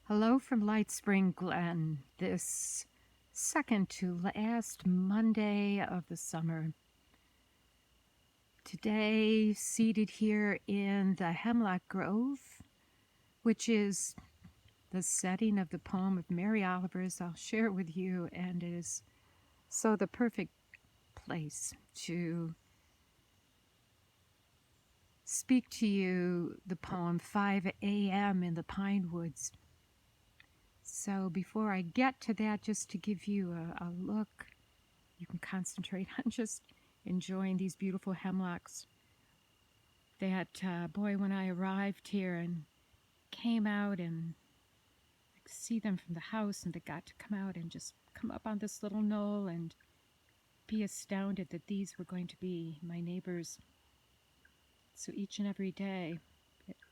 Hello from Lightspring Glen, this second to last Monday of the summer. Today, seated here in the hemlock grove, which is the setting of the poem of Mary Oliver's I'll share with you, and it is so the perfect place to speak to you the poem 5 a.m. in the Pinewoods. So before I get to that, just to give you a look, you can concentrate on just enjoying these beautiful hemlocks. That, boy, when I arrived here and came out and see them from the house, and they got to come out and just come up on this little knoll and be astounded that these were going to be my neighbors. So each and every day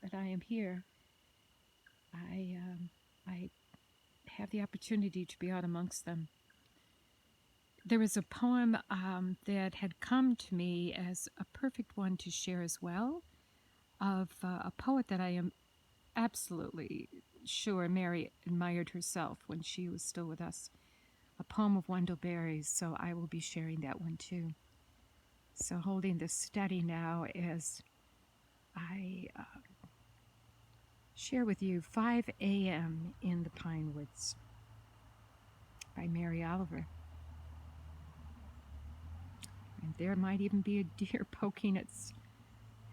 that I am here, I have the opportunity to be out amongst them. There was a poem that had come to me as a perfect one to share as well, of a poet that I am absolutely sure Mary admired herself when she was still with us, a poem of Wendell Berry's, so I will be sharing that one too. So holding this steady now as I share with you 5 a.m. in the Pinewoods by Mary Oliver. And there might even be a deer poking its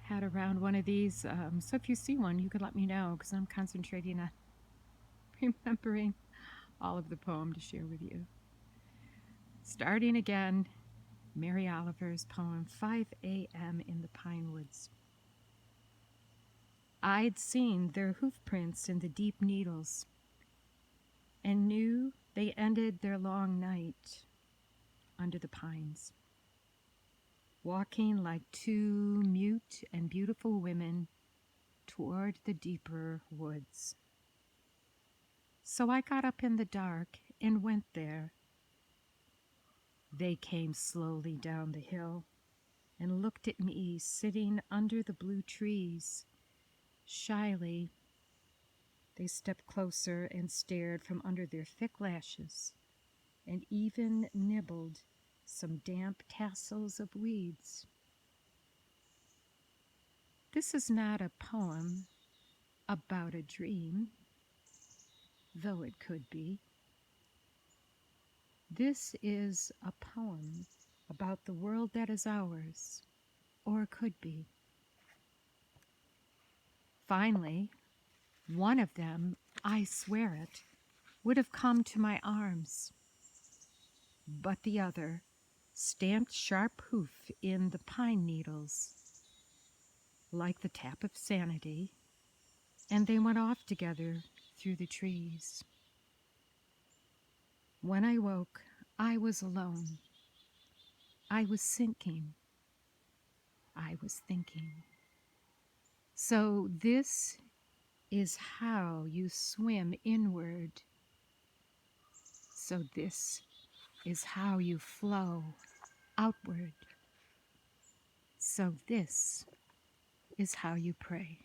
head around one of these. So if you see one, you could let me know, because I'm concentrating on remembering all of the poem to share with you. Starting again, Mary Oliver's poem 5 a.m. in the Pinewoods. I'd seen their hoof prints in the deep needles and knew they ended their long night under the pines, walking like two mute and beautiful women toward the deeper woods. So I got up in the dark and went there. They came slowly down the hill and looked at me sitting under the blue trees. Shyly, they stepped closer and stared from under their thick lashes, and even nibbled some damp tassels of weeds. This is not a poem about a dream, though it could be. This is a poem about the world that is ours, or could be. Finally, one of them, I swear it, would have come to my arms. But the other stamped sharp hoof in the pine needles, like the tap of sanity, and they went off together through the trees. When I woke, I was alone. I was sinking. I was thinking. So this is how you swim inward. So this is how you flow outward. So this is how you pray.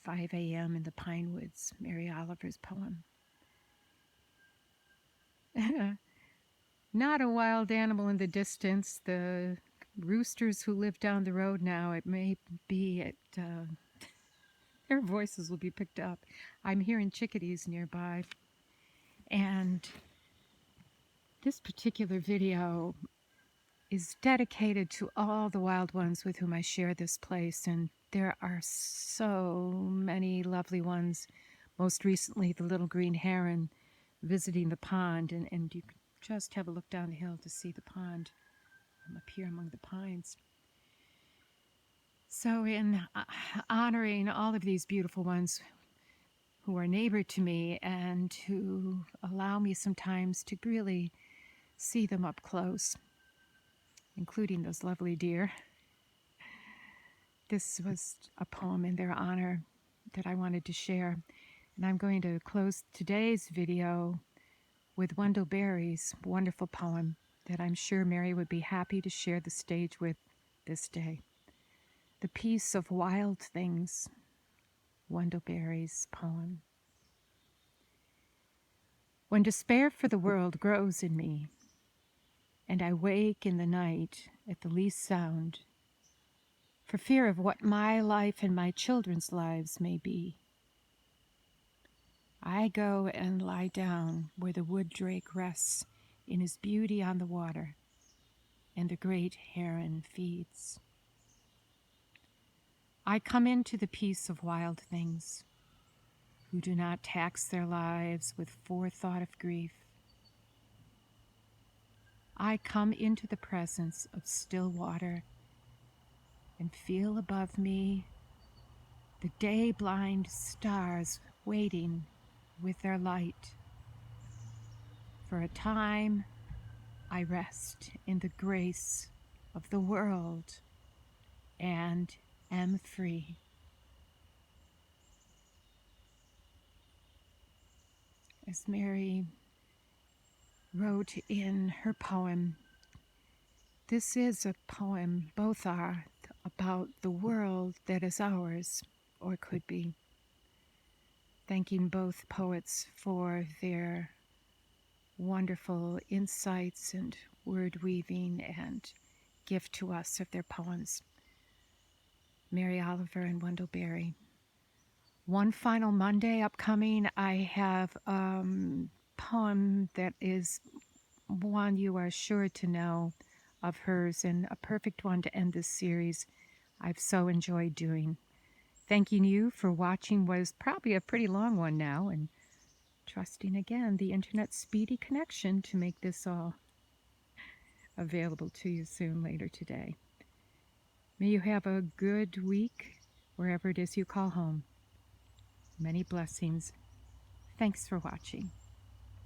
5 a.m. in the Pinewoods, Mary Oliver's poem. Not a wild animal in the distance. The roosters who live down the road now, it may be at their voices will be picked up. I'm hearing chickadees nearby. And this particular video is dedicated to all the wild ones with whom I share this place. And there are so many lovely ones. Most recently, the little green heron visiting the pond. And you can just have a look down the hill to see the pond. I'm up here among the pines. So in honoring all of these beautiful ones who are neighbor to me and who allow me sometimes to really see them up close, including those lovely deer, this was a poem in their honor that I wanted to share. And I'm going to close today's video with Wendell Berry's wonderful poem that I'm sure Mary would be happy to share the stage with this day. The peace of wild things Wendell Berry's poem. When despair for the world grows in me, and I wake in the night at the least sound, for fear of what my life and my children's lives may be, I go and lie down where the wood drake rests in his beauty on the water, and the great heron feeds. I come into the peace of wild things, who do not tax their lives with forethought of grief. I come into the presence of still water and feel above me the day-blind stars waiting with their light. For a time, I rest in the grace of the world and am free. As Mary wrote in her poem, this is a poem, both are, about the world that is ours, or could be. Thanking both poets for their wonderful insights and word weaving and gift to us of their poems. Mary Oliver and Wendell Berry. One final Monday upcoming, I have a poem that is one you are sure to know of hers, and a perfect one to end this series I've so enjoyed doing. Thanking you for watching what is probably a pretty long one now, and trusting again the internet's speedy connection to make this all available to you soon later today. May you have a good week wherever it is you call home. Many blessings. Thanks for watching.